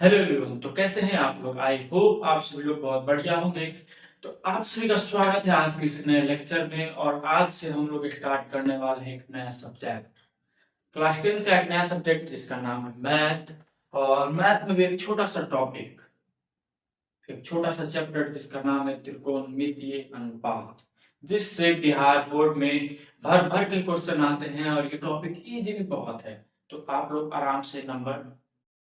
Hello everyone. तो कैसे हैं आप लोग? आई होप आप सभी लोग बहुत बढ़िया होंगे। तो आप सभी का स्वागत है आज के इस नए लेक्चर में। और आज से हम लोग स्टार्ट करने वाले हैं एक नया सब्जेक्ट, क्लास 10 का एक नया सब्जेक्ट जिसका नाम है मैथ। और मैथ में भी एक छोटा सा टॉपिक, एक छोटा सा चैप्टर जिसका नाम है त्रिकोणमितीय अनुपात, जिससे बिहार बोर्ड में भर भर के क्वेश्चन आते हैं और ये टॉपिक इजी भी बहुत है। तो आप लोग आराम से नंबर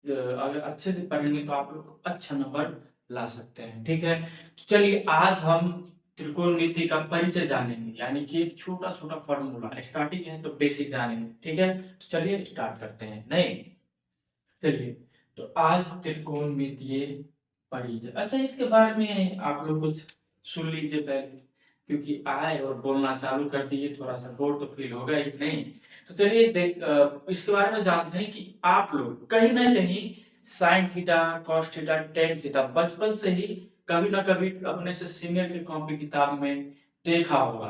अगर अच्छे से पढ़ेंगे तो आप लोग अच्छा नंबर ला सकते हैं। ठीक है, तो चलिए आज हम त्रिकोणमिति का परिचय जानेंगे, यानी कि एक छोटा छोटा फॉर्मूला। स्टार्टिंग है तो बेसिक जानेंगे। ठीक है, तो चलिए स्टार्ट करते हैं। नहीं, चलिए, तो आज त्रिकोणमितीय परिचय। अच्छा, इसके बारे में आप लोग कुछ सुन लीजिए पहले, क्योंकि आए और बोलना चालू कर दिए, थोड़ा सा बोर तो फील होगा ही नहीं। तो चलिए इसके बारे में जानते हैं कि आप लोग कहीं ना कहीं sign theta, cos theta, tan theta बचपन से ही कभी ना कभी अपने से सीनियर की कॉपी किताब में देखा होगा।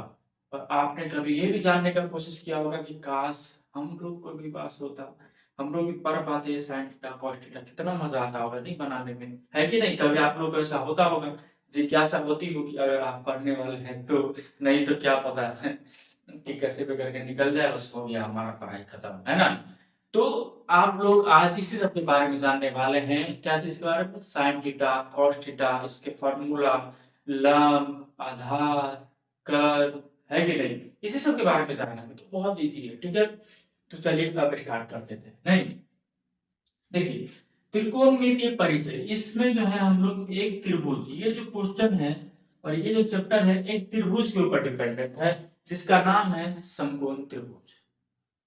और आपने कभी ये भी जानने का कोशिश किया होगा कि काश हम लोग को भी पास होता, हम लोग भी पढ़ पाते हैं साइन थीटा कॉस थीटा, कितना मजा आता होगा नहीं बनाने में, है कि नहीं? कभी आप लोग को ऐसा होता होगा, जिज्ञासा होती होगी अगर आप पढ़ने वाले हैं तो। नहीं तो क्या पता है कि कैसे भी करके निकल जाए, बस हो गया हमारा पढ़ाई खत्म, है ना? तो आप लोग आज इसी सब के बारे में जानने वाले हैं। क्या चीज के बारे में? साइन थीटा, कॉस थीटा, इसके फॉर्मूला, लंब, आधार, कर्व, है कि नहीं? इसी सब के बारे में जानना है, तो बहुत इजी है। ठीक है, तो चलिए अब स्टार्ट करते थे। नहीं, देखिए, त्रिकोणमितीय परिचय, इसमें जो है हम लोग एक त्रिभुज, ये जो क्वेश्चन है और ये जो चैप्टर है, एक त्रिभुज के ऊपर डिपेंडेंट है जिसका नाम है समकोण त्रिभुज।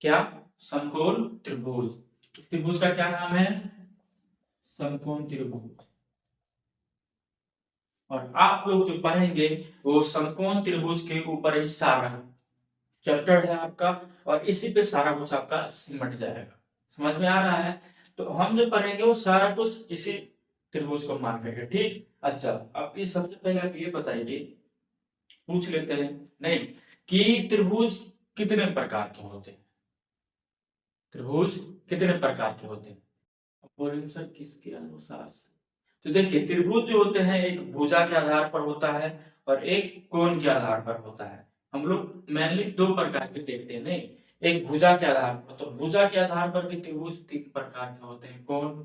क्या? समकोण त्रिभुज। इस त्रिभुज का क्या नाम है? समकोण त्रिभुज। और आप लोग जो पढ़ेंगे वो समकोण त्रिभुज के ऊपर ही सारा चैप्टर है आपका, और इसी पे सारा कुछ आपका सिमट जाएगा। समझ में आ रहा है? तो हम जो पढ़ेंगे वो सारा कुछ इसी त्रिभुज को मान करके। ठीक, अच्छा, अब इस सबसे पहले आप ये बताइए, पूछ लेते हैं, नहीं, कि त्रिभुज कितने प्रकार के होते हैं? त्रिभुज कितने प्रकार के होते हैं? अब बोलेंगे सर किसके अनुसार से? तो देखिए, त्रिभुज जो होते हैं एक भुजा के आधार पर होता है और एक कोण के आधार पर होता है। हम लोग मेनली दो प्रकार के देखते हैं। नहीं, एक भुजा के आधार पर, तो भुजा के आधार पर भी त्रिभुज तीन प्रकार के होते हैं। कौन?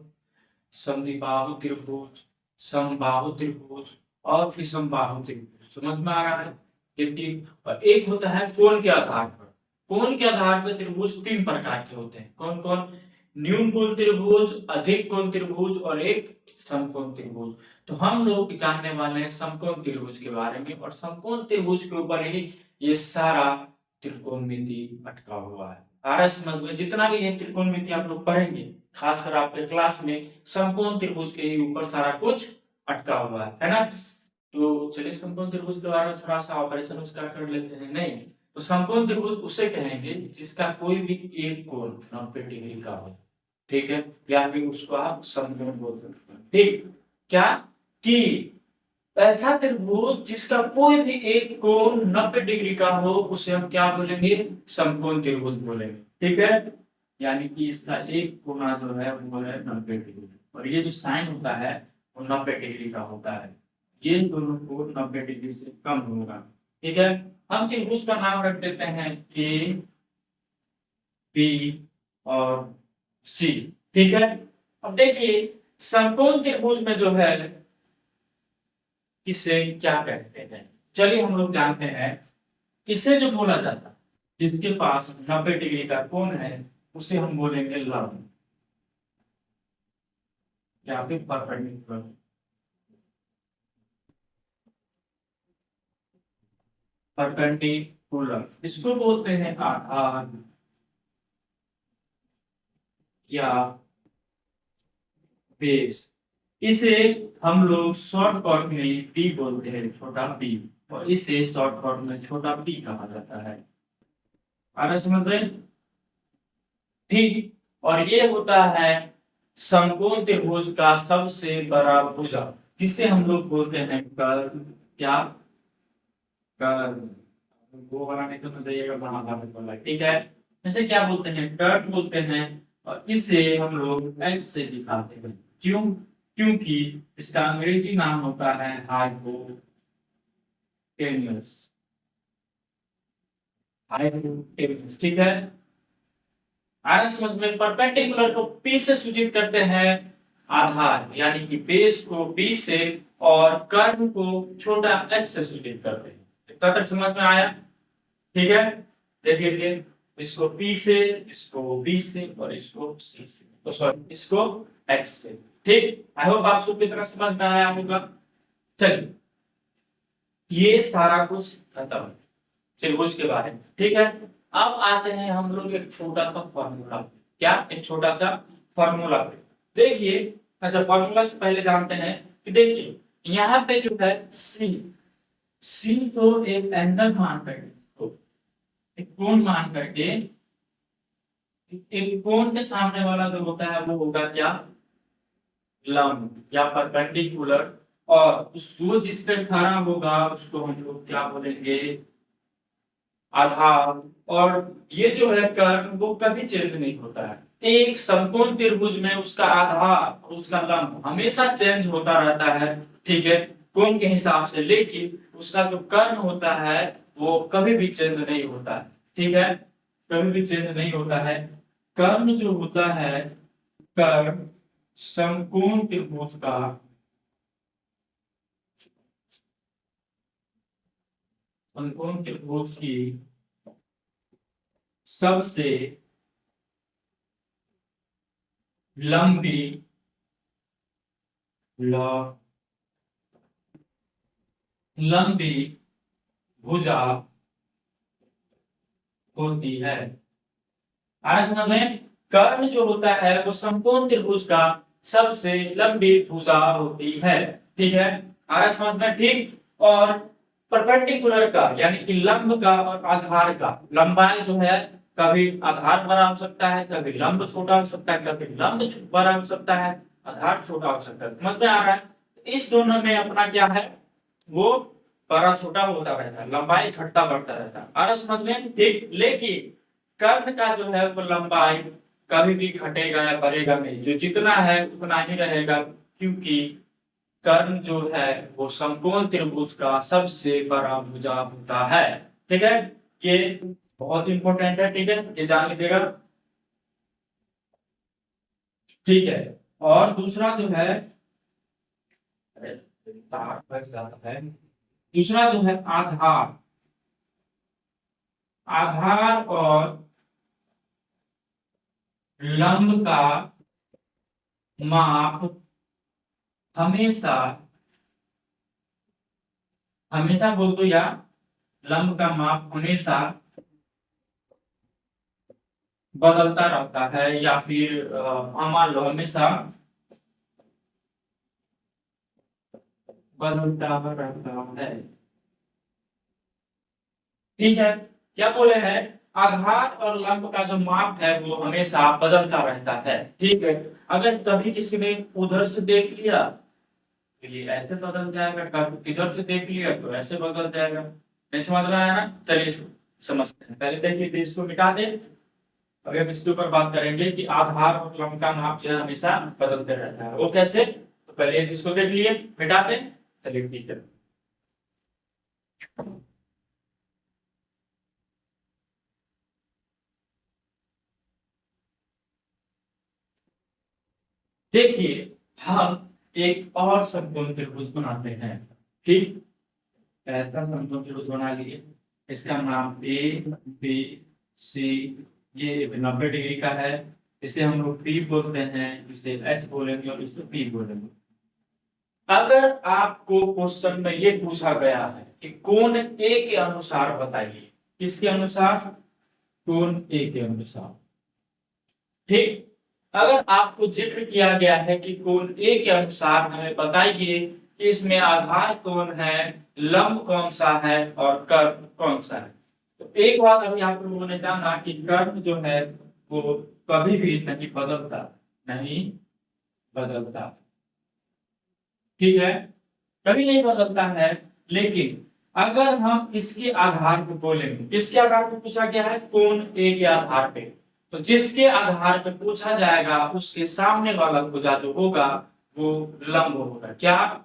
समद्विबाहु त्रिभुज, समबाहु त्रिभुज और विषमबाहु त्रिभुज। समझ में आ रहा है? ये तीन। और एक होता है कोण के आधार पर। कोण के आधार पर त्रिभुज तीन प्रकार के होते हैं। कौन कौन? न्यून कोण त्रिभुज, अधिक कोण त्रिभुज और एक समकोण त्रिभुज। तो हम लोग जानने वाले हैं समकोण त्रिभुज के बारे में, और समकोण त्रिभुज के ऊपर ही ये सारा त्रिकोणमिति अटका हुआ है। आ रहा है समझ में? जितना भी ये त्रिकोणमिति आप लोग पढ़ेंगे, खासकर आपके क्लास में, समकोण त्रिभुज के ही ऊपर सारा कुछ अटका हुआ है ना? तो चलिए समकोण त्रिभुज के बारे में थोड़ा सा ऑपरेशन उसका कर लेते हैं। नहीं, तो समकोण त्रिभुज उसे कहेंगे जिसका कोई भी एक कोण 90 डिग्री का हो। ठीक है, या फिर उसको आप समकोण बोल सकते हैं। ठीक, क्या? कि ऐसा त्रिभुज जिसका कोई भी एक कोण 90 डिग्री का हो, उसे हम क्या बोलेंगे? समकोण त्रिभुज बोलेंगे। ठीक है, यानी कि इसका एक कोना जो है वो है 90 डिग्री, और ये जो साइन होता है वो 90 डिग्री का होता है। ये दोनों कोण 90 डिग्री से कम होगा। ठीक है, हम त्रिभुज का नाम रख देते हैं ए, बी और सी। ठीक है, अब देखिए, समकोण त्रिभुज में जो है इसे क्या कहते हैं? चलिए हम लोग जानते हैं। इसे जो बोला जाता है, जिसके पास 90 डिग्री का कोण है, उसे हम बोलेंगे लंब या फिर परपेंडिकुलर। परपेंडिकुलर इसको बोलते हैं आधार या बेस। इसे हम लोग शॉर्ट कट में बी बोलते हैं, छोटा बी। और इसे शॉर्ट कट में छोटा बी कहा जाता है। आ रहा है समझ में? ठीक, और ये होता है समकोण त्रिभुज का सबसे बड़ा भुजा, जिसे हम लोग बोलते हैं कर्व। क्या? कर्व। वो वाला नहीं समझ जाइएगा, महाभारत वाला। ठीक है, इसे क्या बोलते हैं? कर्व बोलते हैं। और इसे हम लोग एक्स से दिखाते हैं। क्यों? क्योंकि इसका अंग्रेजी नाम होता है हाइपोटेन्यूस। हाइपोटेन्यूस, ठीक है। आगे समझ में, परपेंडिकुलर को P से सूचित करते हैं आधार, यानी कि बेस को B से और कर्व को छोटा h से सूचित करते हैं। इतना तक समझ में आया? ठीक है, देख लीजिए, इसको P से, इसको B से और इसको C से, तो सॉरी इसको X से। ठीक, आई होप आप सबकी तरह समझ में आया होगा। चलिए, ये सारा कुछ खत्म त्रिभुज के बारे में, ठीक है। अब आते हैं हम लोग एक छोटा सा फॉर्मूला। क्या? एक छोटा सा फॉर्मूला पे देखिए। अच्छा, फॉर्मूला से पहले जानते हैं कि देखिए यहाँ पे जो है सी, तो एक एंगल मान करके, तो एक कोण मान करके, एक कोण के सामने वाला जो होता है वो होगा क्या? लंब या परपेंडिकुलर। और उस वो जिस पे खड़ा होगा उसको हम लोग क्या बोलेंगे? आधार। और ये जो है कर्व वो कभी चेंज नहीं होता है। एक समकोण त्रिभुज में उसका आधार, उसका लंब हमेशा चेंज होता रहता है, ठीक है, कोण के हिसाब से, लेकिन उसका जो कर्ण होता है वो कभी भी चेंज नहीं होता है, ठीक है, कभी भी चेंज नहीं होता है। कर्ण जो होता है, कर्ण समकोण त्रिभुज का समकोण त्रिभुज की सबसे लंबी लंबी भुजा होती है। आगे समझ में, कर्ण जो होता है वो समकोण त्रिभुज का सबसे लंबी भुजा होती है, ठीक है। आगे समझ में, ठीक। और परपेंडिकुलर का यानी कि लंब का और आधार का लंबाई जो है, कभी आधार बड़ा हो सकता है, कभी लंब छोटा हो सकता है, कभी लंब बड़ा हो सकता है, आधार छोटा हो सकता है। समझ में आ रहा है? इस दोनों में अपना क्या है, वो बड़ा छोटा होता रहता है, लंबाई घटता बढ़ता रहता है। आ रहा समझ में? ठीक। लेकिन कर्ण का जो है वो लंबाई कभी भी घटेगा या बढ़ेगा नहीं, जो जितना है उतना ही रहेगा, क्योंकि कर्ण जो है वो समकोण त्रिभुज का सबसे बड़ा भुजा होता है, ठीक है। ये बहुत इंपॉर्टेंट है, ठीक है, ये जान लीजिएगा, ठीक है। और दूसरा जो है, अरे, तार फंस जाता है। दूसरा जो है आधार। आधार और लंब का माप हमेशा, हमेशा बोल दो या, लंब का माप हमेशा बदलता रहता है, या फिर मान लो हमेशा बदलता रहता है, ठीक है। क्या बोले हैं? आधार और लंब का जो माप है वो हमेशा बदलता रहता है, ठीक है। अगर कभी किसी ने उधर से देख लिया तो ये ऐसे बदल जाएगा, कभी इधर से देख लिया तो ऐसे बदल जाएगा। नहीं समझ में आया ना? चलिए समझते हैं। पहले देखिए, तो इसको मिटा दे, अभी हम इसके ऊपर बात करेंगे कि आधार और लंब का माप जो है हमेशा बदलते रहता है। वो कैसे? तो पहले इसको देख लिए, मिटा दे। चलिए ठीक है। देखिए, हम एक और समकोण त्रिभुज बनाते हैं, ठीक। ऐसा समकोण त्रिभुज बना लिए, इसका नाम ए बी सी, ये 90 डिग्री का है। इसे हम लोग पी बोलते हैं, इसे एच बोलेंगे और इसे पी बोलेंगे। अगर आपको क्वेश्चन में ये पूछा गया है कि कोण ए के अनुसार बताइए, किसके अनुसार? कोण ए के अनुसार, ठीक। अगर आपको जिक्र किया गया है कि कोण ए के अनुसार हमें बताइए कि इसमें आधार कौन है, लंब कौन सा है और कर्व कौन सा है, तो एक बात अभी आप लोगों ने जाना कि कर्व जो है वो कभी भी नहीं बदलता, नहीं बदलता, ठीक है, कभी नहीं बदलता है। लेकिन अगर हम इसके आधार को बोलेंगे, किसके आधार पर पूछा गया है? कोण ए के आधार पे, तो जिसके आधार पर पूछा जाएगा उसके सामने वाला भुजा जो होगा वो लंब होगा। क्या?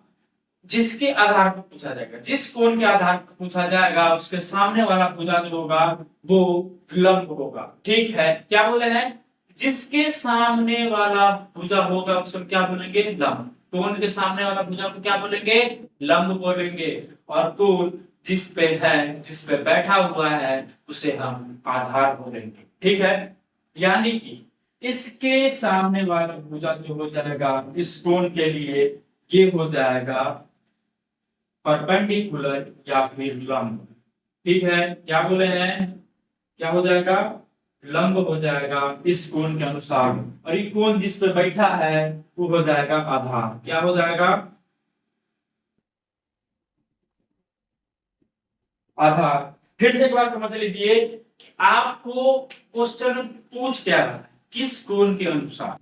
जिसके आधार पर पूछा जाएगा, जिस कोण के आधार पर पूछा जाएगा उसके सामने वाला भुजा जो होगा वो लंब होगा। ठीक है, क्या बोले हैं? जिसके सामने वाला भुजा होगा उसको क्या बोलेंगे? लंब। कोण के सामने वाला भुजा को क्या बोलेंगे? लंब बोलेंगे। और कोण जिस पे है, जिस पे बैठा हुआ है उसे हम आधार बोलेंगे। ठीक है, यानी कि इसके सामने वाला भुजा जो हो जाएगा इस कोण के लिए ये हो जाएगा परपेंडिकुलर या फिर लंब। ठीक है, क्या बोले हैं? क्या हो जाएगा? लंब हो जाएगा इस कोण के अनुसार। और ये कोण जिस पे बैठा है वो हो जाएगा आधार। क्या हो जाएगा? आधार। फिर से एक बार समझ लीजिए कि आपको क्वेश्चन पूछ क्या रहा है, किस कोण के अनुसार।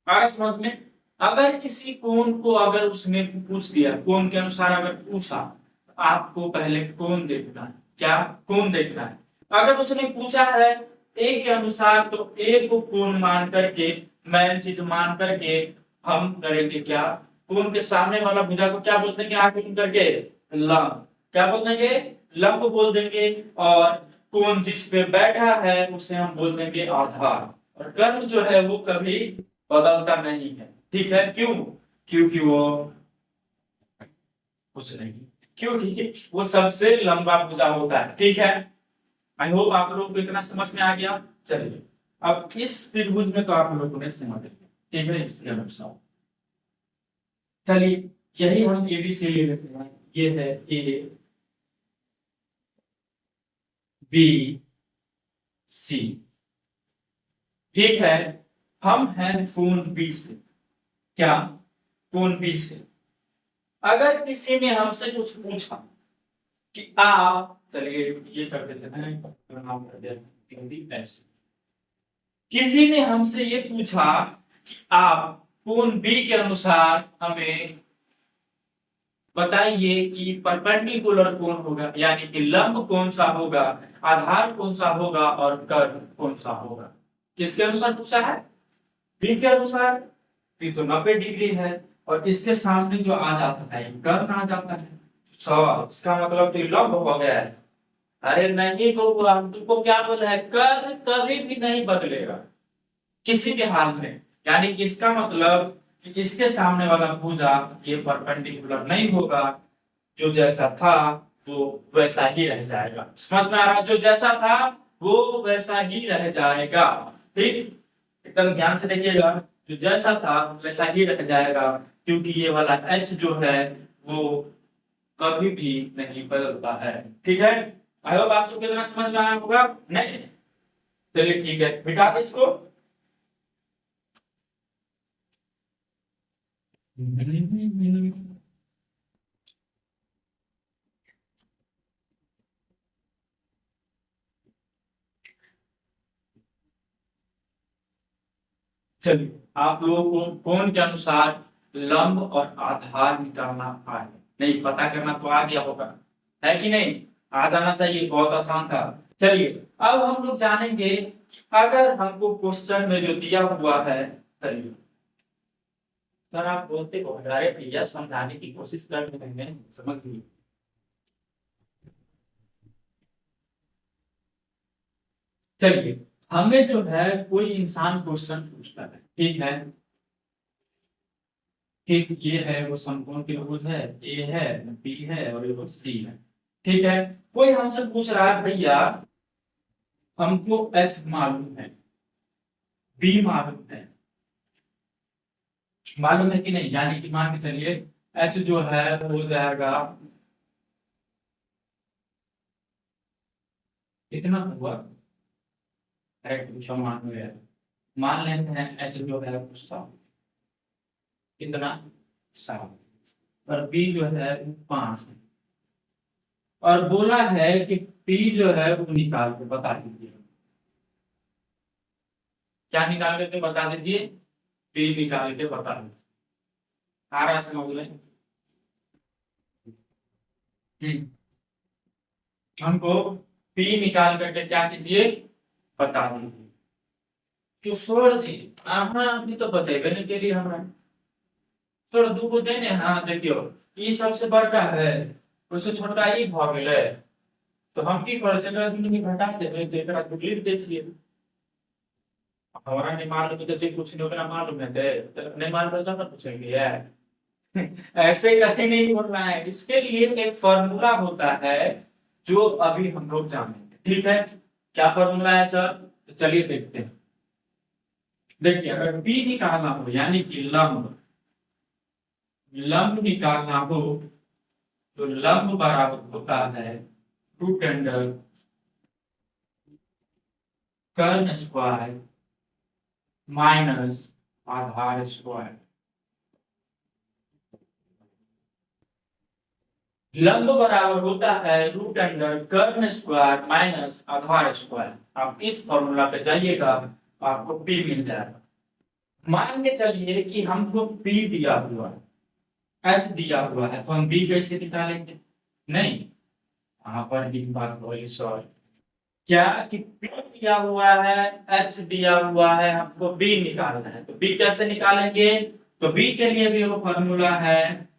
आ रहा समझ में? अगर किसी कोण को अगर उसने पूछ दिया, कोण के अनुसार अगर पूछा, तो आपको पहले कोण देखना है। क्या? कोण देखना है। अगर उसने पूछा है ए के अनुसार तो ए को कोण मान करके, मेन चीज मान करके हम करेंगे क्या? कोण के सामने वाला भुजा को क्या बोल देंगे? आगे करके लंब। क्या बोल देंगे? लंब बोल देंगे। और कोण जिस पे बैठा है उसे हम बोल देंगे आधार। और कर्म जो है वो कभी बदलता नहीं है। ठीक है, क्यों? क्योंकि वो कुछ नहीं, क्योंकि वो सबसे लंबा भुजा होता है। ठीक है, आई होप आप लोग को इतना समझ में आ गया। चलिए, अब इस त्रिभुज में तो आप लोगों ने समझ लिया। ठीक है, इसके अनुसार चलिए, यही हम ए बी सी लेते हैं। ये है ए बी सी। ठीक है, हम हैं कोण बी से। क्या? कोण बी से। अगर किसी ने हमसे कुछ पूछा कि आप, चलिए ये कर देते हैं, नाम कर देते हैं ऐसे। किसी ने हमसे ये पूछा कि आप कोण बी के अनुसार हमें बताइए कि परपेंडिकुलर कौन होगा, यानी कि लंब कौन सा होगा, आधार कौन सा होगा और कर्ण कौन सा होगा। किसके अनुसार पूछा है? बी के अनुसार। बी तो 90 डिग्री है और इसके सामने जो आ जाता है कर्ण आ जाता है 100। इसका मतलब तो ये लंब हो गया है। अरे नहीं बउआ, तुमको क्या बोला है? कर्ण कभी भी नहीं बदलेगा किसी भी हाल में। यानी कि इसका मतलब कि इसके सामने वाला भुजा ये परपेंडिकुलर नहीं होगा। जो जैसा था वो वैसा ही रह जाएगा। समझ में आ रहा है? जो जैसा था वो वैसा ही रह जाएगा। ठीक, एकदम ध्यान से देखिएगा। जो जैसा था वैसा ही रह जाएगा, क्योंकि ये वाला एच जो है वो कभी भी नहीं बदलता है। ठीक है, आई होप आप सबको इतना समझ में आया होगा। नहीं? चलिए ठीक है, मिटा दे इसको। चलिए, आप लोगों को कोण के अनुसार लंब और आधार निकालना आए, नहीं पता करना तो आ गया होगा, है कि नहीं? आ जाना चाहिए, बहुत आसान था। चलिए, अब हम लोग जानेंगे अगर हमको क्वेश्चन में जो दिया हुआ है। चलिए सर, आप बोलते हो अरे भैया, समझाने की कोशिश कर रहे हैं, समझ लीजिए। चलिए, हमें जो है कोई इंसान क्वेश्चन पूछता है। ठीक है, एक ये है वो समकोण त्रिभुज है, ए है, बी है और ये सी है। ठीक है, कोई हमसे पूछ रहा है भैया हमको एच मालूम है, बी मालूम है, मालूम है कि नहीं? यानी कि मान के चलिए एच जो है वो हो जाएगा, कितना हुआ? मान में है। मान लेते हैं एच जो है उसका कितना? 7। और बी जो है 5 है। और बोला है कि पी जो है वो निकाल के बता दीजिए। क्या निकाल करके बता दीजिए? पी निकाल के बता दीजिए। आ रहा है समझ में? हम्म, हमको पी निकाल करके क्या कीजिए? बता दीजिए। किशोर जी, हाँ अभी तो बतेबे नहीं के लिए हमरा थोड़ा दूगो देने। हाँ देखियो, ई सबसे बड़का है, उससे छोटका ई भ गेलै। तो हम की करे एकरा दुनू के घटा देबै तो एकरा दू लिख दै छियै। हमरा नहीं मालूम है तो जे कुछ नहीं ओकरा मालूम है तो नहीं मालूम है तो ना पूछेंगे। ऐसे कहीं नहीं बोलना है, इसके लिए एक फॉर्मूला होता है जो अभी हम लोग जानेंगे, ठीक है। क्या फॉर्मूला है सर? तो चलिए देखते हैं। देखिए अगर बी निकालना हो यानी कि लंब लंब निकालना हो तो लंब बराबर होता है रूट अंडर कर्ण स्क्वायर माइनस आधार स्क्वायर। लंब बराबर होता है रूट अंडर कर्ण स्क्वायर माइनस आधार स्क्वायर। आप इस फॉर्मूला पे जाइएगा आपको पी मिल जाएगा। मान के चलिए कि हमको पी दिया हुआ है, एच दिया हुआ है, तो हम बी कैसे निकालेंगे? नहीं, यहाँ पर भी बात बोली सॉरी, क्या कि पी दिया हुआ है, एच दिया हुआ है, हमको बी निकालना है, तो बी कैसे निकालेंगे? तो बी के लिए भी वो फॉर्मूला है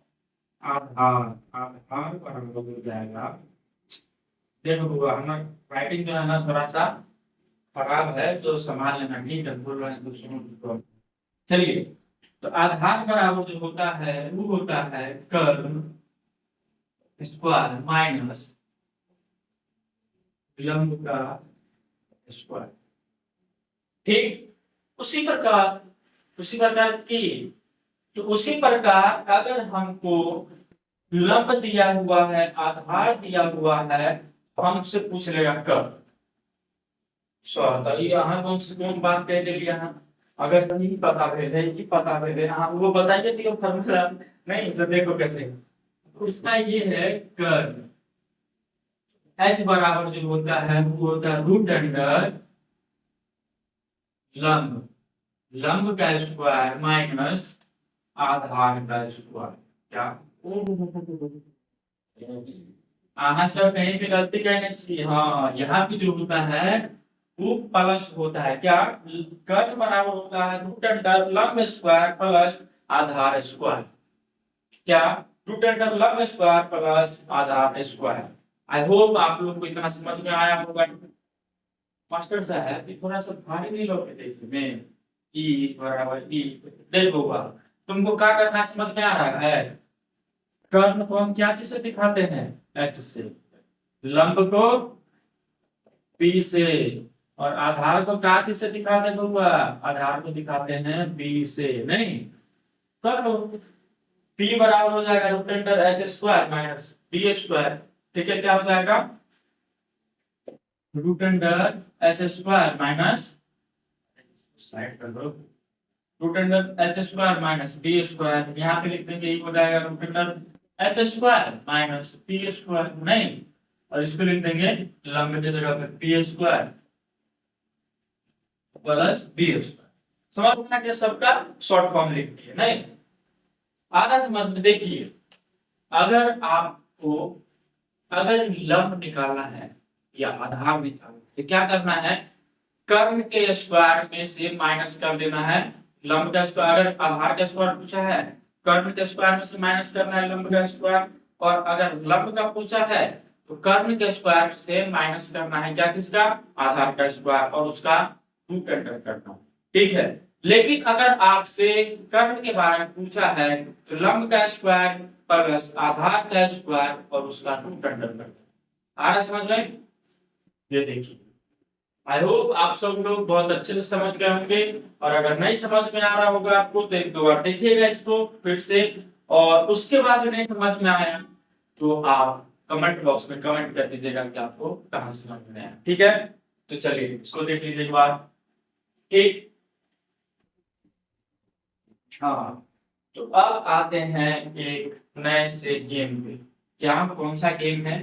आधार। आधार बराबर हो जाएगा, देखो बुआ हमारा राइटिंग जो है ना थोड़ा सा खराब है तो संभाल लेना, ठीक है, बोल रहे हैं तो सुनो तो। चलिए, तो आधार बराबर जो होता है वो होता है कर्ण स्क्वायर माइनस लंब का स्क्वायर, ठीक। उसी प्रकार की, तो उसी प्रकार अगर हमको लंब दिया हुआ है, आधार दिया हुआ है, हमसे पूछ लेगा कर्ण। तो यहाँ कौन सी कौन बात कह दिली यहाँ? अगर नहीं पता भेजे कि पता भेजे, हाँ वो बताइए दियो फॉर्मूला। नहीं तो देखो कैसे, उसका ये है कर्व एच बराबर जो होता है वो होता है रूट अंडर लंब लंब का स्क्वायर माइनस आधार का स्क्वायर। क्या हाँ सर, कहीं भी गलती कहने चाहिए। हाँ यहाँ पे जो होता है वो प्लस होता है, क्या कर्व बराबर होता है रूट अंडर लंब स्क्वायर प्लस आधार स्क्वायर। क्या रूट अंडर लंब square plus Aadhaar square. I hope आप लोग को इतना समझ में आया होगा। मास्टर साहब ये थोड़ा सा भारी नहीं लोगे देखने में, ई बराबर ई। देखो बा, तुमको क्या करना समझ में आ रहा है? कर्व को हम क्या चीज से दिखाते हैं? एच से। लंब को पी से। और आधार को क्या चीज से दिखाते हैं बउआ? आधार को दिखाते हैं बी से। नहीं कर लो, पी बराबर हो जाएगा root under H square minus B square. ठीक है, क्या हो जाएगा? Root under H square minus, side कर दो, root under H square minus B square. यहाँ पे लिख देंगे, हो जाएगा root under H square minus B square. नहीं, और इसको लिख देंगे लंब की जगह पे P square plus B square. समझ में आ गया? सबका शॉर्ट फॉर्म लिख दिए। नहीं, आधा समझ में देखिए, अगर आपको अगर लंब निकालना है या आधार निकालना है तो क्या करना है? कर्ण के स्क्वायर में से माइनस कर देना है लंब का स्क्वायर। अगर आधार का स्क्वायर पूछा है, कर्ण के स्क्वायर में से माइनस करना है लंब का स्क्वायर। और अगर लंब का पूछा है तो कर्ण के स्क्वायर में से माइनस करना है क्या चीज का? आधार का स्क्वायर, और उसका रूट अंडर करना। ठीक है, लेकिन अगर आपसे कर्ण के बारे में पूछा है तो लंब का स्क्वायर प्लस आधार का स्क्वायर और उसका रूट अंडर करना। आ रहा समझ में? ये देखिए, आई होप आप सब लोग बहुत अच्छे से समझ गए होंगे। और अगर नहीं समझ में आ रहा होगा आपको तो एक दो बार देखिएगा इसको फिर से, और उसके बाद भी नहीं समझ में आया तो आप कमेंट बॉक्स में कमेंट कर दीजिएगा कि आपको कहाँ समझ में आया। ठीक है, तो चलिए इसको देख लीजिए एक बार। ठीक, हाँ, तो अब आते हैं एक नए से गेम पे। क्या कौन सा गेम है?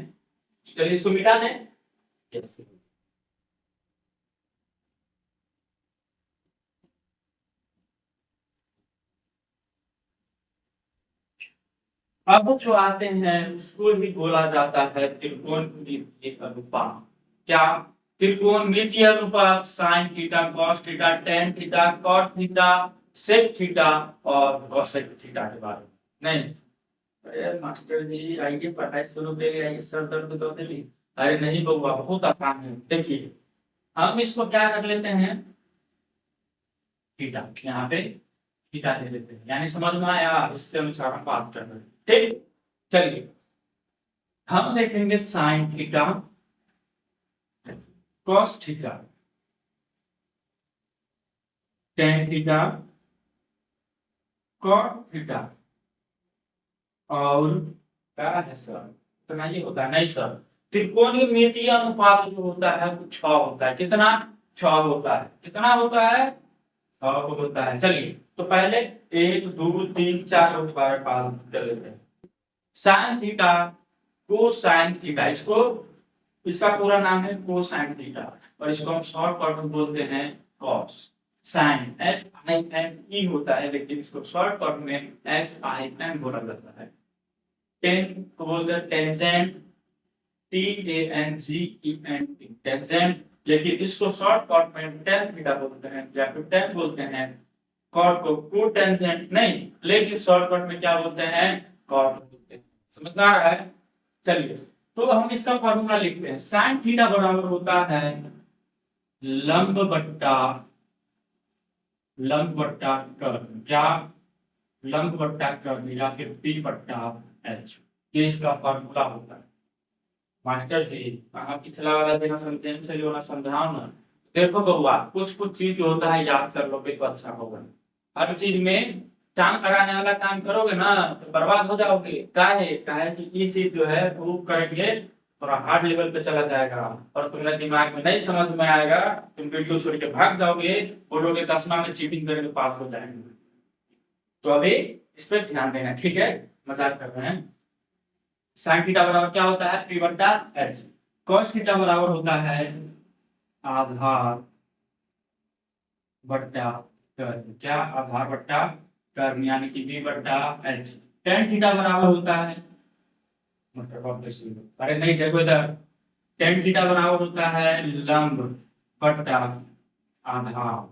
चलिए इसको मिटा दें। यस, अब जो आते हैं उसको ही बोला जाता है त्रिकोणमितीय अनुपात। क्या? त्रिकोणमितीय अनुपात sine theta cos theta tan theta cot theta sec theta और कोसेक थीटा के बारे में। नहीं अरे मास्टर जी आइए पढ़ाई शुरू करिए, आइए सर दर्द कर देली। अरे नहीं बउआ बहुत आसान है। देखिए हम इसको क्या कर लेते हैं, थीटा यहाँ पे थीटा ले लेते हैं, यानी समझ में आया, इसके अनुसार हम बात कर रहे हैं। ठीक चलिए हम देखेंगे sine theta cos theta tan theta cot theta और क्या है सर, इतना ही होता है? नहीं सर, त्रिकोणमितीय अनुपात जो होता है वो 6 होता है। कितना? 6 होता है। कितना होता है? 6 होता है। चलिए तो पहले 1 2 3 4 बार पाल कर लेते हैं। साइन थीटा कोसाइन थीटा, इसको इसका पूरा नाम है कोसाइन थीटा और इसको हम शॉर्ट फॉर्म में बोलते हैं कॉस। साइन SIN होता है लेकिन इसको शॉर्ट फॉर्म में SIN बोला जाता है। टेन को बोलते हैं टेंजेंट TANGENT टेंजेंट, लेकिन इसको शॉर्ट फॉर्म में टेन थीटा बोलते हैं या फिर टेन बोलते हैं। कॉट को कोटेंजेंट नहीं, लेकिन शॉर्ट फॉर्म में क्या बोलते हैं? कॉट बोलते हैं। समझ में आ रहा है? चलिए तो हम इसका फॉर्मूला लिखते हैं। साइन थीटा बराबर होता है लंब बट्टा कर्ल या लंब बट्टा कर्ल या फिर P बट्टा H, ये इसका फॉर्मूला होता है। मास्टर जी पिछला वाला देना सेंटेंस से जो ना समझाओ ना। देखो बउआ कुछ चीज जो होता है याद कर लोगे तो अच्छा होगा। हर चीज में टांग अड़ाने वाला काम करोगे ना तो बर्बाद हो जाओगे। काहे कि ये चीज जो है वो करेंगे थोड़ा हार्ड लेवल पे चला जाएगा और तुम्हारे दिमाग में नहीं समझ में आएगा, तुम वीडियो छोड़ के भाग जाओगे, बोलोगे 10वां में चीटिंग करके पास हो जाएंगे। तो अभी इस पे ध्यान देना, ठीक है? मजाक कर रहे हैं। साइन थीटा बराबर क्या होता है? P बट्टा H। कॉस थीटा बराबर होता है आधार बट्टा कर्ल, क्या? आधार बट्टा कर्ल यानी कि V बट्टा H। टेन थीटा बराबर होता है अरे नहीं देखो इधर, टेन थीटा बराबर होता है लंब बट्टा आधार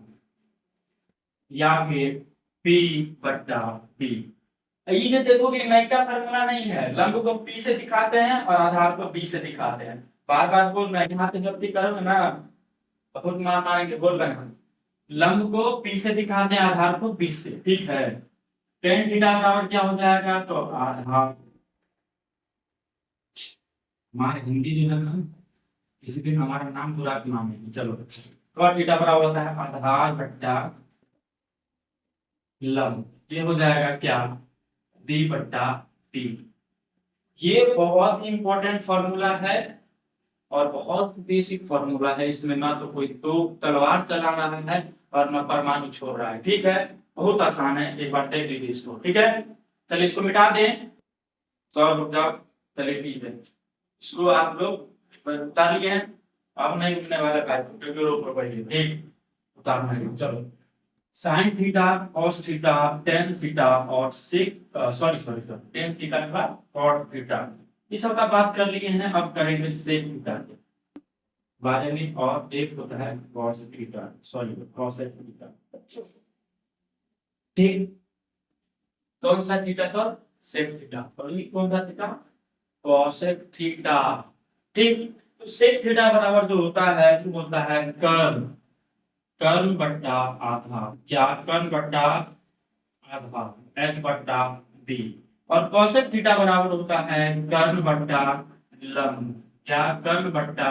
या फिर P बट्टा P। ये जो देखोगे नई का फॉर्मूला नहीं है, लंब को P से दिखाते हैं और आधार को B से दिखाते हैं। बार बार बोल रहे हैं, यहाँ पे गलती करोगे ना बहुत मार मारेंगे। बोल रहे हैं लंब को P से दिखाते हैं, आधार को B से, ठीक है? टेन थीटा बराबर क्या हो जाएगा? तो आधार, हमारे हिंदी जो है ना किसी दिन हमारा नाम पूरा नाम है। चलो कॉट थीटा बराबर होता है आधार बट्टा लंब, ये हो जाएगा क्या? B बट्टा P। ये बहुत ही इंपॉर्टेंट फॉर्मूला है और बहुत बेसिक फॉर्मूला है। इसमें ना तो कोई तो तलवार चलाना है और ना परमाणु छोड़ रहा है, ठीक है? बहुत आसान है, एक बार देख लीजिए इसको, ठीक है? चलिए इसको मिटा दें तो रुक जाओ। चलिए ठीक है, इसको आप लोग उतार लिए हैं, अब नहीं उठने वाला क्योंकि ऊपर बढ़िए, ठीक? उतारना है। चलो sign theta cos theta tan theta और सॉरी टेन थीटा का कॉट थीटा, ये सब का बात कर लिए हैं। अब करेंगे सेक थीटा के बारे में, और एक होता है cos theta, sorry cosec theta. ठीक, कौन सा थीटा सर? सेक थीटा। और कौन सा थीटा? Cosec theta. ठीक, तो सेक थीटा बराबर जो होता है वो होता है कर्ल बट्टा आधार, क्या? कर्ल बट्टा आधार H बट्टा B। और कॉसेक थीटा बराबर होता है कर्ल बट्टा लंब, क्या? कर्ल बट्टा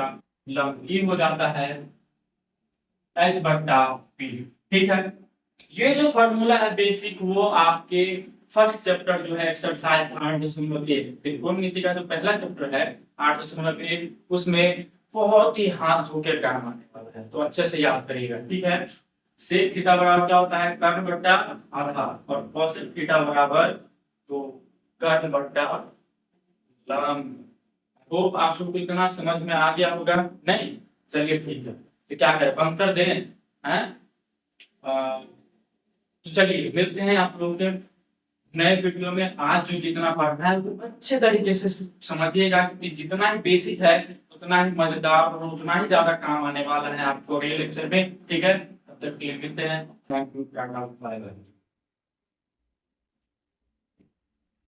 लंब, ये हो जाता है H बट्टा P, ठीक है? ये जो फॉर्मूला है बेसिक वो आपके फर्स्ट चैप्टर जो है एक्सरसाइज 8.1 त्रिकोणमिति का जो पहला चैप्टर है 8.1 उसमें बहुत ही हाथ धो के काम आने वाला है, तो अच्छे से याद करिएगा, ठीक है? सेक थीटा बराबर क्या होता है? कर्ल बट्टा आधार और कॉसेक थीटा बराबर तो कर्ल बट्टा लंब। होप आप सबको इतना समझ में आ गया होगा। नहीं चलिए ठीक है, तो क्या करें, बंद कर दें हैं? तो चलिए मिलते हैं आप लोगों के नए वीडियो में आज जो जितना पढ़ना है वो अच्छे तरीके से समझिएगा, क्योंकि जितना ही बेसिक है उतना ही मजेदार और उतना ही ज्यादा काम आने वाला है आपको अगले लेक्चर में। ठीक है, तब तक के लिए मिलते हैं। Thank you, bye bye.